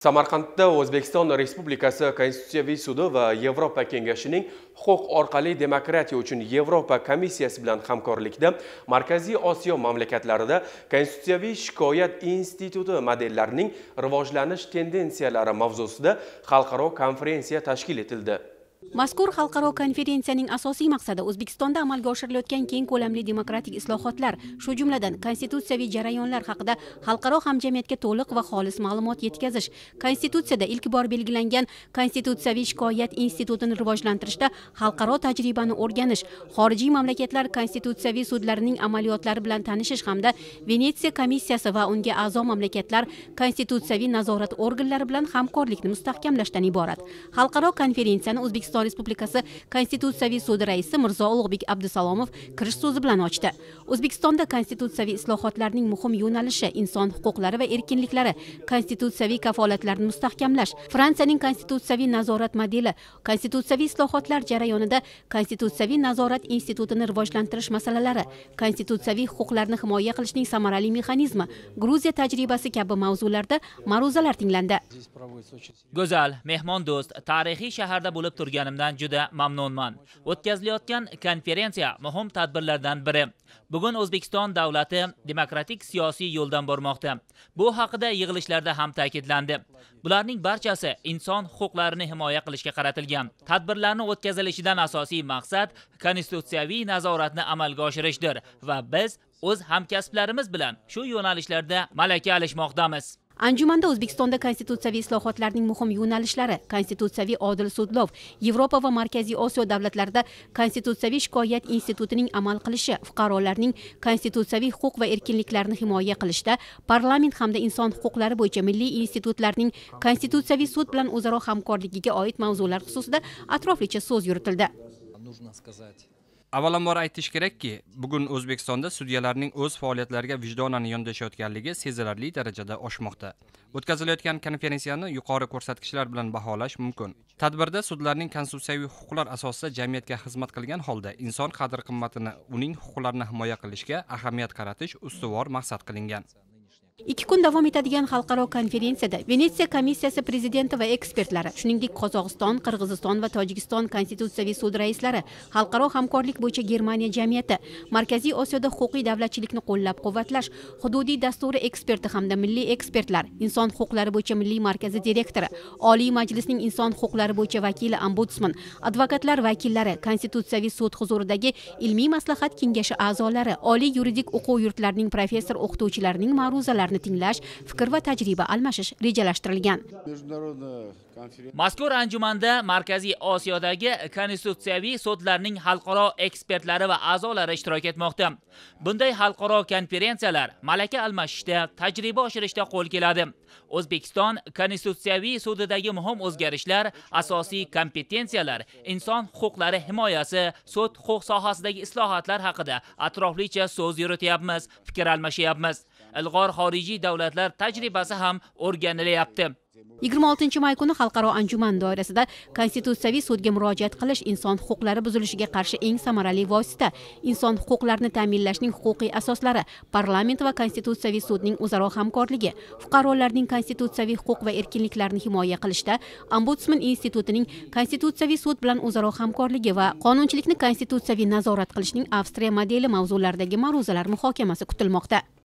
Samarqandda O'zbekiston Respublikasi Konstitutsiyaviy sudi va Yevropa Kengashining huquq orqali demokratiya uchun Yevropa komissiyasi bilan hamkorlikda Markaziy Osiyo mamlakatlarida konstitutsiyaviy shikoyat instituti modellarining rivojlanish tendensiyalari mavzusida xalqaro konferensiya tashkil etildi. Mazkur xalqaro konferensiyaning asosiy maqsadi O'zbekistonda amalga oshirilayotgan keng ko'lamli demokratik islohotlar, shu jumladan konstitutsiyaviy jarayonlar haqida xalqaro hamjamiyatga to'liq va xolis ma'lumot yetkazish, konstitutsiyada ilk bor belgilangan konstitutsiyaviy shikoyat institutini rivojlantirishda xalqaro tajribani o'rganish, xorijiy mamlakatlar konstitutsiyaviy sudlarining amaliyotlari bilan tanishish hamda Venetsiya komissiyasi va unga a'zo mamlakatlar konstitutsiyaviy nazorat organlari bilan hamkorlikni mustahkamlashdan iborat. Xalqaro konferensiyani O'zbekiston Respublikasi Konstitutsiyaviy sudi raisi Mirzo Ulug'bek Abdusalomov kirish so'zi bilan ochdi. O'zbekistonda konstitutsiyaviy islohotlarning muhim yo'nalishi inson huquqlari va erkinliklari, konstitutsiyaviy kafolatlarni mustahkamlash, Fransiyaning konstitutsiyaviy nazorat modeli, konstitutsiyaviy islohotlar jarayonida konstitutsiyaviy nazorat institutini rivojlantirish masalalari, konstitutsiyaviy huquqlarni himoya qilishning samarali mexanizmi, Gruziya tajribasi kabi mavzularda ma'ruzalar tinglandi. Go'zal, mehmondo'st, tarixiy shaharda bo'lib turganimdan juda mamnunman. O'tkazilayotgan konferensiya muhim tadbirlardan biri. Bugun O'zbekiston davlati demokratik siyosiy yo'ldan bormoqda. Bu haqida yig'ilishlarda ham ta'kidlandi. Bularning barchasi inson huquqlarini himoya qilishga qaratilgan. Tadbirlarni o'tkazilishidan asosiy maqsad konstitutsiyaviy nazoratni amalga oshirishdir va biz o'z hamkasblarimiz bilan shu yo'nalishlarda malaka olishmoqdamiz. Anjumanda O'zbekistonda konstitutsiyaviy islohotlarning muhim yo'nalishlari, konstitutsiyaviy odil sudlov, Yevropa va Markaziy Osiyo davlatlarida konstitutsiyaviy shikoyat institutining amal qilishi, fuqarolarning konstitutsiyaviy huquq va erkinliklarini himoya qilishda parlament hamda inson huquqlari bo'yicha milliy institutlarning konstitutsiyaviy sud bilan o'zaro hamkorligiga oid mavzular xususida atroflicha so'z yuritildi. Avvalambor aytish kerakki, bugun O'zbekistonda sudyalarning o'z faoliyatlariga vijdonan yondashayotganligi sezilarli darajada oshmoqda. O'tkazilayotgan konferensiyani yuqori ko'rsatkichlar bilan baholash mumkin. Tadbirda sudlarning konstitutsiyaviy huquqlar asosida jamiyatga xizmat qilgan holda inson qadr-qimmatini, uning huquqlarini himoya qilishga ahamiyat qaratish ustuvor maqsad qilingan. 2 kun davom etadigan xalqaro konferensiyada Venetsiya komissiyasi prezidenti va ekspertlari, shuningdek Qozog'iston, Qirg'iziston va Tojikiston konstitutsiyaviy sud raislari, xalqaro hamkorlik bo'yicha Germaniya jamiyati, Markaziy Osiyoda huquqiy davlatchilikni qo'llab-quvvatlash hududiy dasturi eksperti hamda milliy ekspertlar, inson huquqlari bo'yicha milliy markazi direktori, Oliy Majlisning inson huquqlari bo'yicha vakili ombudsman, advokatlar vakillari, konstitutsiyaviy sud huzuridagi ilmiy maslahat kengashi a'zolari, oliy yuridik o'quv yurtlarining professor o'qituvchilarining ma'ruzalarini tinglash, fikr va tajriba almashish rejalashtirilgan. Mazkur anjumanda Markaziy Osiyodagi konstitutsiyaviy sudlarning xalqaro ekspertlari va a'zolari ishtirok etmoqda. Bunday xalqaro konferensiyalar malaka almashishda, tajriba oshirishda qo'l keladi. O'zbekiston konstitutsiyaviy sudidagi muhim o'zgarishlar, asosiy kompetensiyalar, inson huquqlari himoyasi, sud huquq sohasidagi islohotlar haqida atroflicha so'z yurityapmiz, fikr almashyapmiz. Ilg'or xorijiy davlatlar tajribasi ham o'rganilyapti. 26 may kuni xalqaro anjuman doirasida konstitutsiyaviy sudga murojaat qilish inson huquqlari buzilishiga qarshi eng samarali vosita, inson huquqlarini ta'minlashning huquqiy asoslari, parlament va konstitutsiyaviy sudning o'zaro hamkorligi, fuqarolarning konstitutsiyaviy huquq va erkinliklarini himoya qilishda ombudsman institutining konstitutsiyaviy sud bilan o'zaro hamkorligi va qonunchilikni konstitutsiyaviy nazorat qilishning Avstriya modeli mavzularidagi ma'ruzalar muhokamasi kutilmoqda.